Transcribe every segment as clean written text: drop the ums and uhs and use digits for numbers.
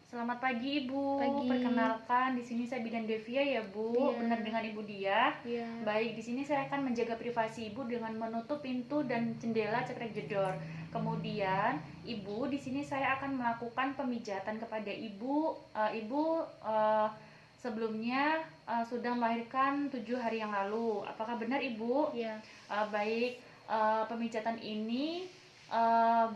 Selamat pagi Ibu. Pagi. Perkenalkan, di sini saya Bidan Devia ya Bu. Iya. Benar dengan Ibu Dia. Iya. Baik, di sini saya akan menjaga privasi Ibu dengan menutup pintu dan jendela cekrek jedor. Kemudian Ibu, di sini saya akan melakukan pemijatan kepada Ibu. Sebelumnya sudah melahirkan 7 hari yang lalu. Apakah benar Ibu? Iya. Baik, pemijatan ini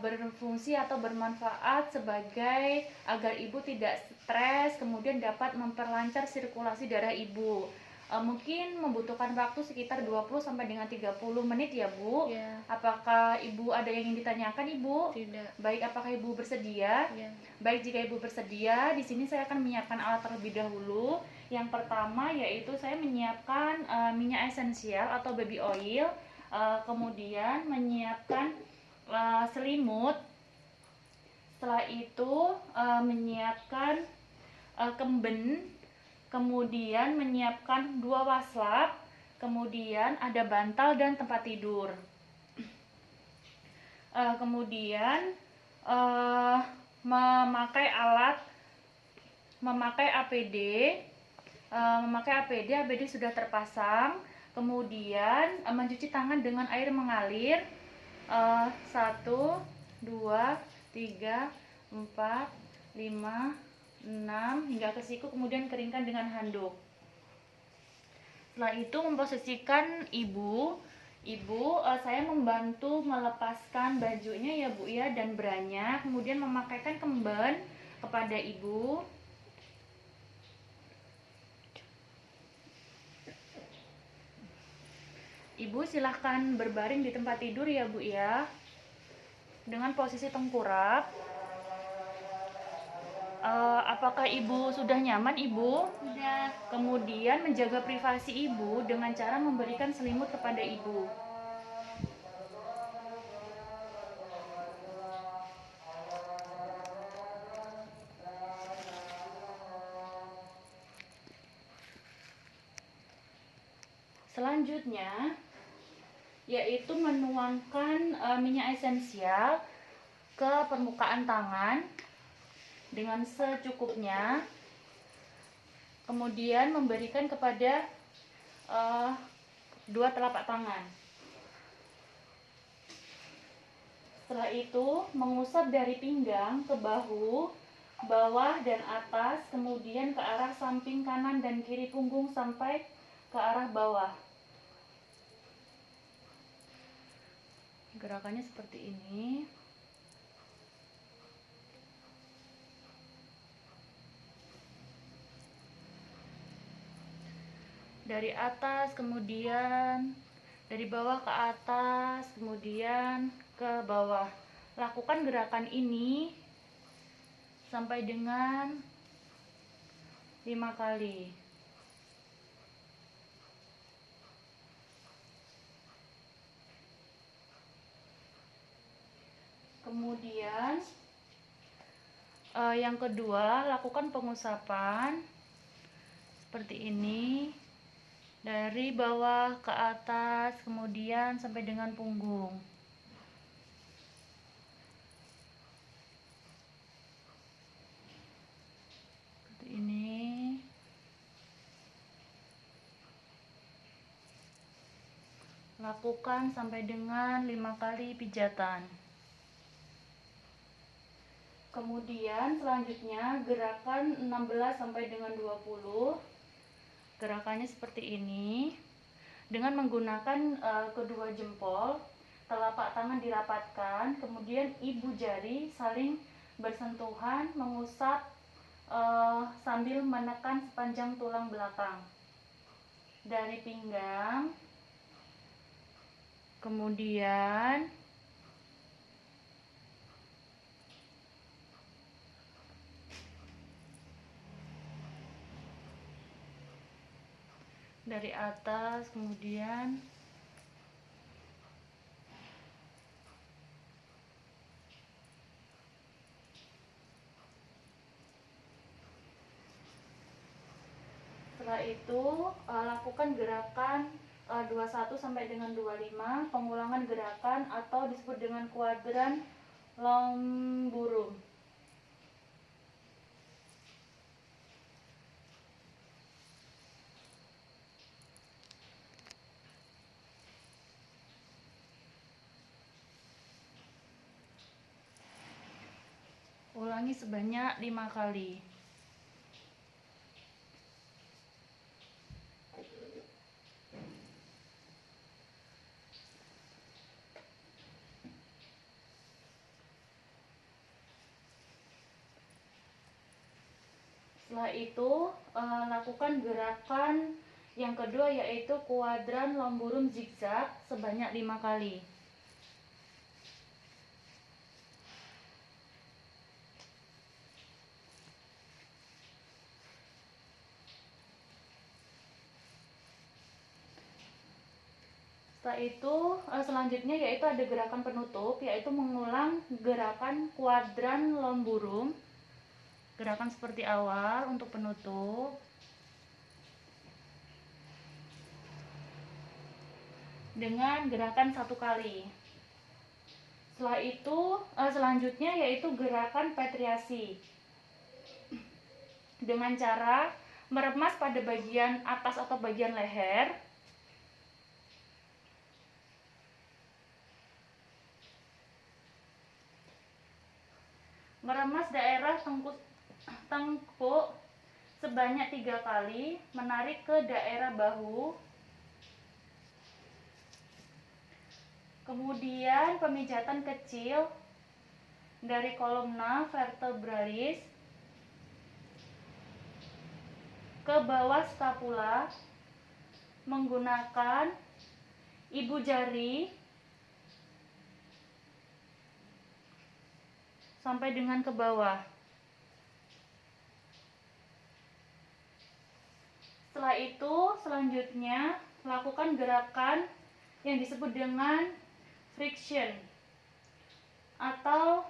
berfungsi atau bermanfaat sebagai agar ibu tidak stres, kemudian dapat memperlancar sirkulasi darah ibu. Mungkin membutuhkan waktu sekitar 20 sampai dengan 30 menit ya Bu. Ya. Apakah Ibu ada yang ingin ditanyakan Ibu? Tidak. Baik, apakah Ibu bersedia? Ya. Baik, jika Ibu bersedia, di sini saya akan menyiapkan alat terlebih dahulu. Yang pertama yaitu saya menyiapkan minyak esensial atau baby oil, kemudian menyiapkan selimut. Setelah itu menyiapkan kemben, kemudian menyiapkan 2 waslap, kemudian ada bantal dan tempat tidur. Kemudian memakai APD. APD sudah terpasang. Kemudian mencuci tangan dengan air mengalir. 1, 2, 3, 4, 5, 6 hingga ke siku, kemudian keringkan dengan handuk. Setelah itu memposisikan ibu, saya membantu melepaskan bajunya ya Bu ya dan branya, kemudian memakaikan kemben kepada ibu. Ibu silahkan berbaring di tempat tidur ya Bu ya, dengan posisi tengkurap. Apakah Ibu sudah nyaman Ibu? Sudah. Kemudian menjaga privasi Ibu dengan cara memberikan selimut kepada Ibu. Selanjutnya yaitu menuangkan minyak esensial ke permukaan tangan dengan secukupnya, kemudian memberikan kepada 2 telapak tangan. Setelah itu mengusap dari pinggang ke bahu, bawah dan atas, kemudian ke arah samping kanan dan kiri punggung sampai ke arah bawah. Gerakannya seperti ini. Dari atas, kemudian dari bawah ke atas, kemudian ke bawah. Lakukan gerakan ini sampai dengan 5 kali. Kemudian yang kedua, lakukan pengusapan seperti ini, dari bawah ke atas, kemudian sampai dengan punggung. Seperti ini. Lakukan sampai dengan 5 kali pijatan. Kemudian selanjutnya gerakan 16 sampai dengan 20. Gerakannya seperti ini. Dengan menggunakan kedua jempol, telapak tangan dirapatkan, kemudian ibu jari saling bersentuhan, mengusap sambil menekan sepanjang tulang belakang. Dari pinggang, kemudian dari atas, kemudian setelah itu lakukan gerakan 21 sampai dengan 25, pengulangan gerakan atau disebut dengan kuadran long burung. ulangi sebanyak 5 kali. Setelah itu lakukan gerakan yang kedua, yaitu kuadran lomburum zigzag sebanyak 5 kali. Setelah itu selanjutnya yaitu ada gerakan penutup, yaitu mengulang gerakan kuadran lomburum. Gerakan seperti awal untuk penutup. Dengan gerakan 1 kali. Setelah itu selanjutnya yaitu gerakan petriasi. Dengan cara meremas pada bagian atas atau bagian leher. Meremas daerah tengkuk sebanyak 3 kali, menarik ke daerah bahu. Kemudian pemijatan kecil dari kolumna vertebralis ke bawah skapula menggunakan ibu jari sampai dengan ke bawah. Setelah itu selanjutnya lakukan gerakan yang disebut dengan friction atau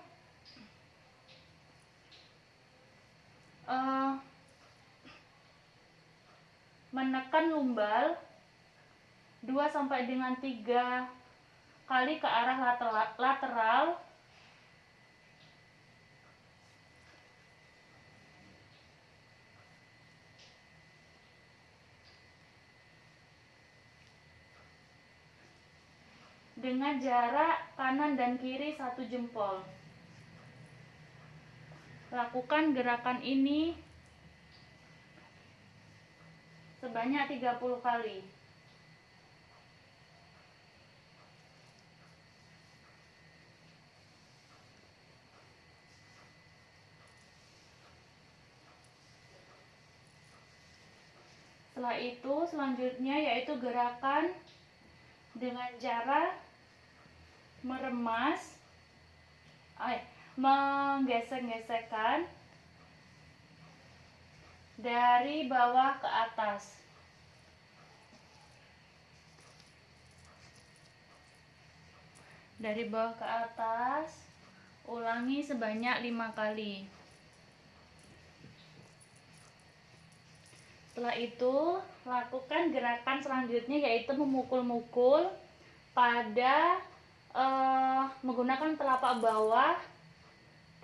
menekan lumbal 2 sampai dengan 3 kali ke arah lateral. Dengan jarak kanan dan kiri 1 jempol. Lakukan gerakan ini sebanyak 30 kali. Setelah itu selanjutnya yaitu gerakan dengan cara meremas, menggesek-gesekkan dari bawah ke atas. Dari bawah ke atas, ulangi sebanyak 5 kali. Setelah itu, lakukan gerakan selanjutnya yaitu memukul-mukul pada menggunakan telapak bawah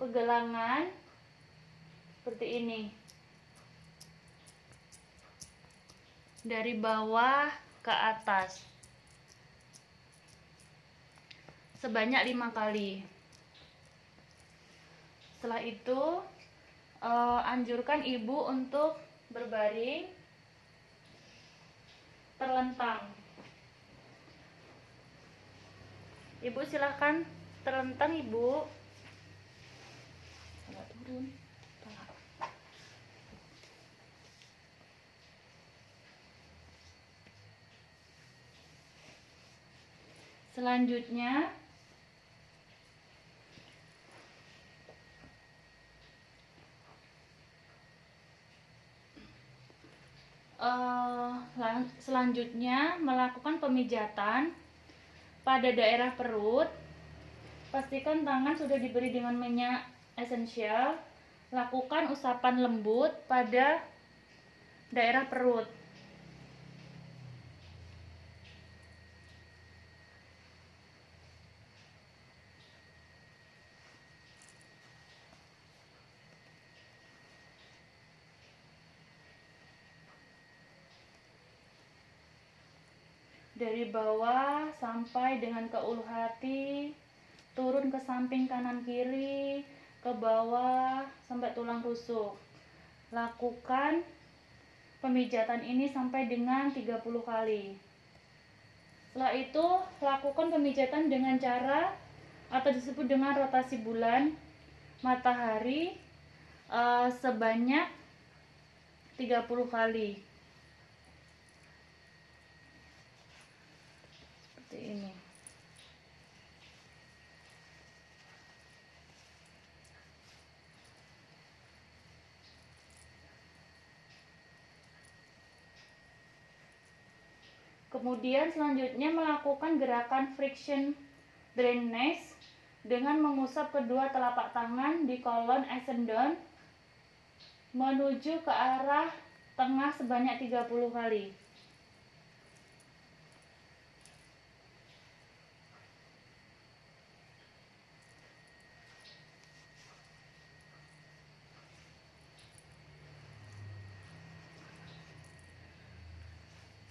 pegelangan seperti ini. Dari bawah ke atas. Sebanyak 5 kali. Setelah itu, anjurkan ibu untuk berbaring terlentang. Ibu silahkan terlentang, ibu. Turun. Selanjutnya melakukan pemijatan pada daerah perut. Pastikan tangan sudah diberi dengan minyak esensial. Lakukan usapan lembut pada daerah perut. Dari bawah sampai dengan ke ulu hati, turun ke samping kanan kiri, ke bawah sampai tulang rusuk. Lakukan pemijatan ini sampai dengan 30 kali. Setelah itu, lakukan pemijatan dengan cara atau disebut dengan rotasi bulan matahari sebanyak 30 kali. Seperti ini. Kemudian selanjutnya melakukan gerakan friction drainage dengan mengusap kedua telapak tangan di kolon ascendant menuju ke arah tengah sebanyak 30 kali.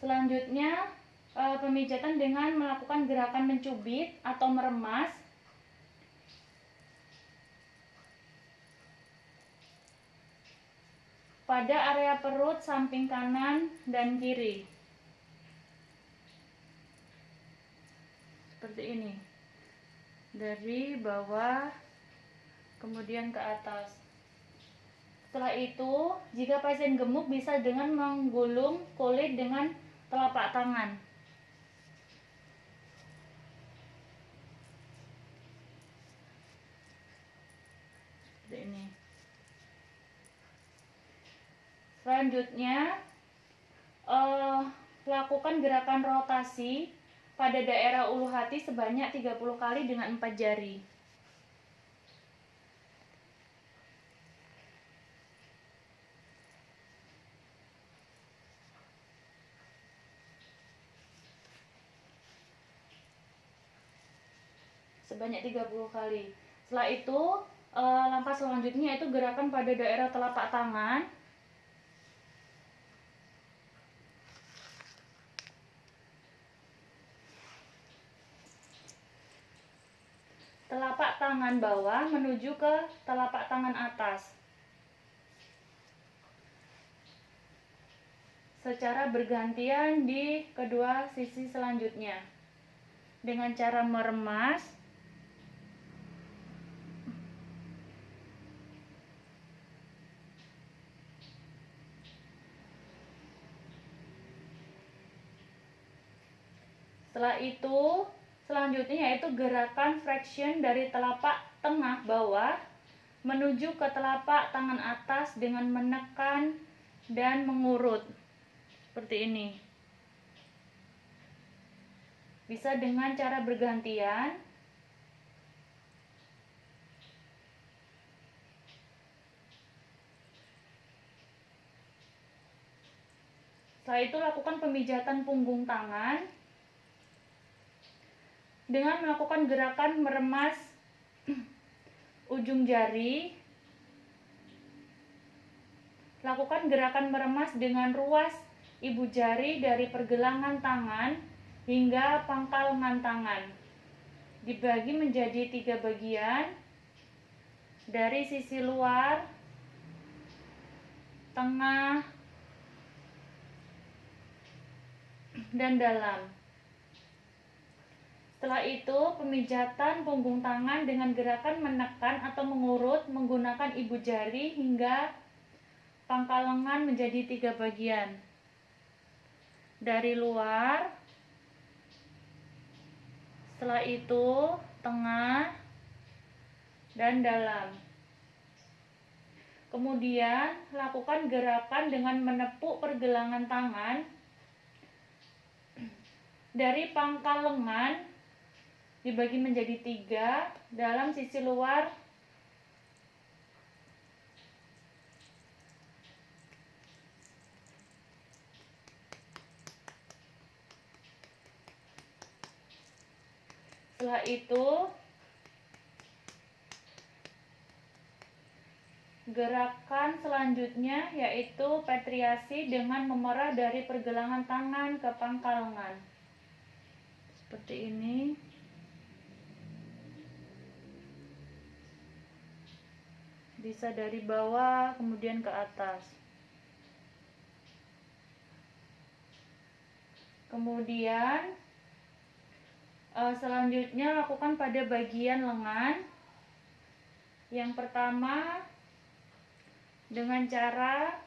Selanjutnya pemijatan dengan melakukan gerakan mencubit atau meremas pada area perut samping kanan dan kiri. Seperti ini. Dari bawah kemudian ke atas. Setelah itu, jika pasien gemuk bisa dengan menggulung kulit dengan telapak tangan. Seperti ini. Selanjutnya, lakukan gerakan rotasi pada daerah ulu hati sebanyak 30 kali dengan 4 jari. Sebanyak 30 kali. Setelah itu, langkah selanjutnya yaitu gerakan pada daerah telapak tangan. Telapak tangan bawah menuju ke telapak tangan atas. Secara bergantian di kedua sisi selanjutnya. Dengan cara meremas Setelah itu, selanjutnya yaitu gerakan flexion dari telapak tengah bawah menuju ke telapak tangan atas dengan menekan dan mengurut. Seperti ini. Bisa dengan cara bergantian. Setelah itu lakukan pemijatan punggung tangan dengan melakukan gerakan meremas ujung jari. Lakukan gerakan meremas dengan ruas ibu jari dari pergelangan tangan hingga pangkal lengan tangan. Dibagi menjadi 3 bagian dari sisi luar, tengah, dan dalam. Setelah itu, pemijatan punggung tangan dengan gerakan menekan atau mengurut menggunakan ibu jari hingga pangkal lengan menjadi 3 bagian. Dari luar, setelah itu tengah dan dalam. Kemudian, lakukan gerakan dengan menepuk pergelangan tangan dari pangkal lengan dibagi menjadi 3 dalam sisi luar setelah itu gerakan selanjutnya yaitu petriasi dengan memerah dari pergelangan tangan ke pangkal lengan seperti ini. Bisa dari bawah kemudian ke atas. Kemudian selanjutnya lakukan pada bagian lengan. Yang pertama dengan cara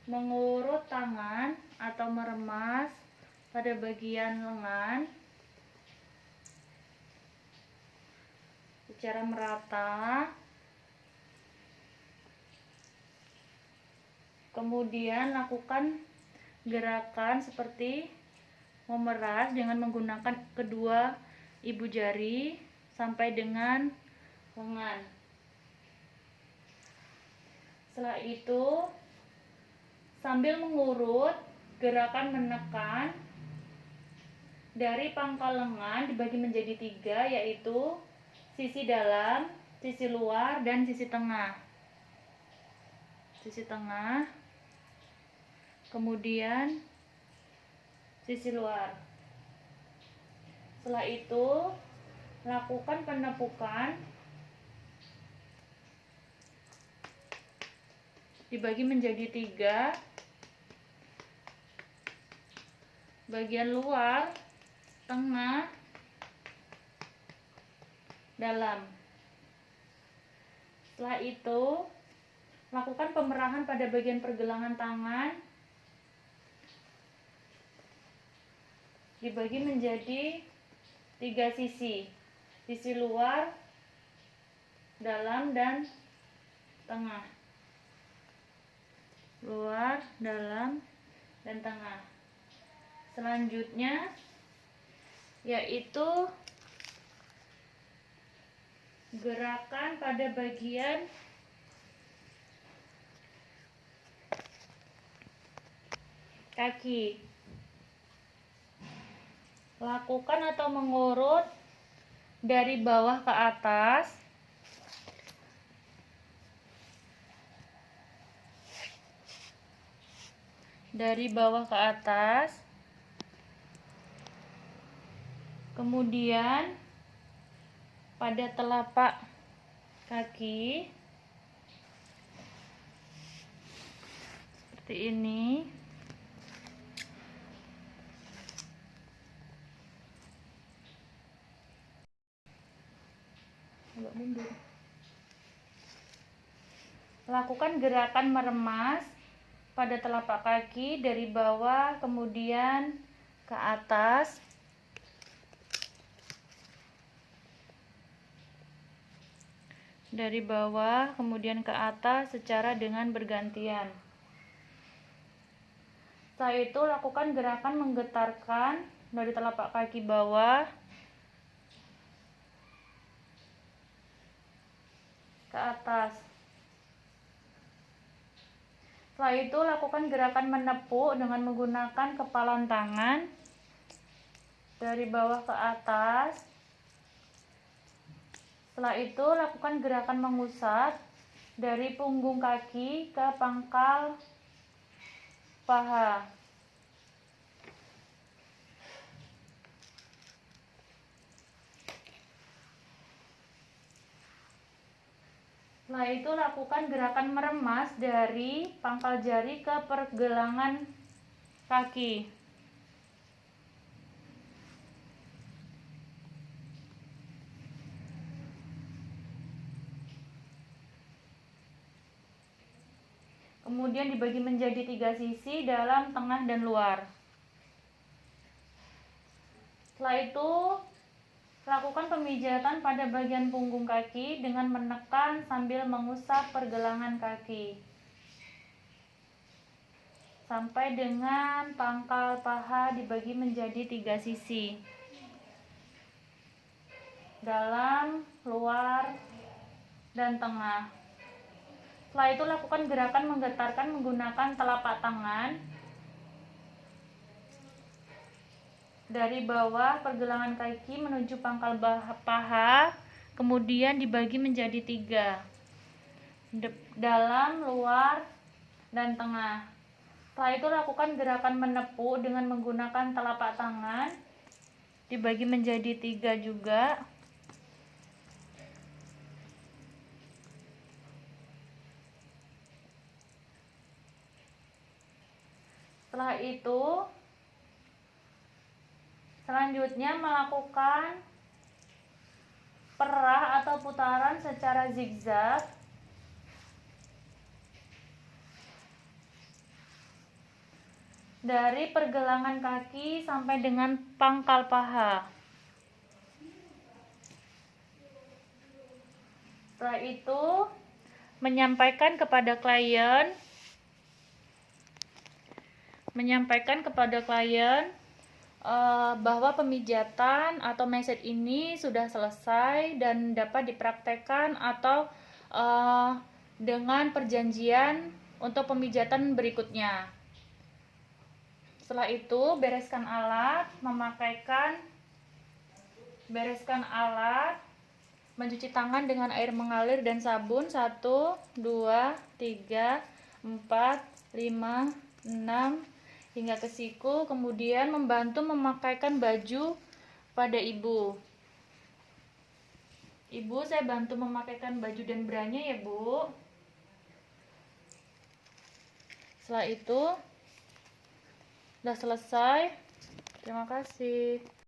mengurut tangan atau meremas pada bagian lengan secara merata. Kemudian lakukan gerakan seperti memeras dengan menggunakan kedua ibu jari sampai dengan lengan. Setelah itu sambil mengurut, gerakan menekan dari pangkal lengan dibagi menjadi 3, yaitu sisi dalam, sisi luar, dan sisi tengah. Sisi tengah, kemudian sisi luar. Setelah itu lakukan penepukan dibagi menjadi 3, bagian luar, tengah, dalam. Setelah itu lakukan pemerahan pada bagian pergelangan tangan dibagi menjadi 3 sisi, sisi luar, dalam, dan tengah. Luar, dalam, dan tengah. Selanjutnya yaitu gerakan pada bagian kaki. Lakukan atau mengurut dari bawah ke atas. Dari bawah ke atas. Kemudian pada telapak kaki seperti ini. Agak mundur. Lakukan gerakan meremas pada telapak kaki dari bawah kemudian ke atas. Dari bawah kemudian ke atas secara dengan bergantian. Setelah itu lakukan gerakan menggetarkan dari telapak kaki bawah ke atas. Setelah itu lakukan gerakan menepuk dengan menggunakan kepalan tangan dari bawah ke atas. Setelah itu lakukan gerakan mengusap dari punggung kaki ke pangkal paha. Setelah itu lakukan gerakan meremas dari pangkal jari ke pergelangan kaki. Kemudian dibagi menjadi 3 sisi, dalam, tengah, dan luar. Setelah itu lakukan pemijatan pada bagian punggung kaki dengan menekan sambil mengusap pergelangan kaki sampai dengan pangkal paha dibagi menjadi 3 sisi, dalam, luar, dan tengah. Setelah itu lakukan gerakan menggetarkan menggunakan telapak tangan dari bawah pergelangan kaki menuju pangkal paha, kemudian dibagi menjadi 3, dalam, luar, dan tengah. Setelah itu lakukan gerakan menepuk dengan menggunakan telapak tangan dibagi menjadi 3 juga, Setelah itu, selanjutnya melakukan perah atau putaran secara zigzag dari pergelangan kaki sampai dengan pangkal paha. Setelah itu, menyampaikan kepada klien bahwa pemijatan atau massage ini sudah selesai dan dapat dipraktekkan atau dengan perjanjian untuk pemijatan berikutnya. Setelah itu, bereskan alat, mencuci tangan dengan air mengalir dan sabun 1, 2, 3, 4, 5, 6 hingga ke siku, kemudian membantu memakaikan baju pada ibu. Ibu, saya bantu memakaikan baju dan branya ya, Bu. Setelah itu, sudah selesai. Terima kasih.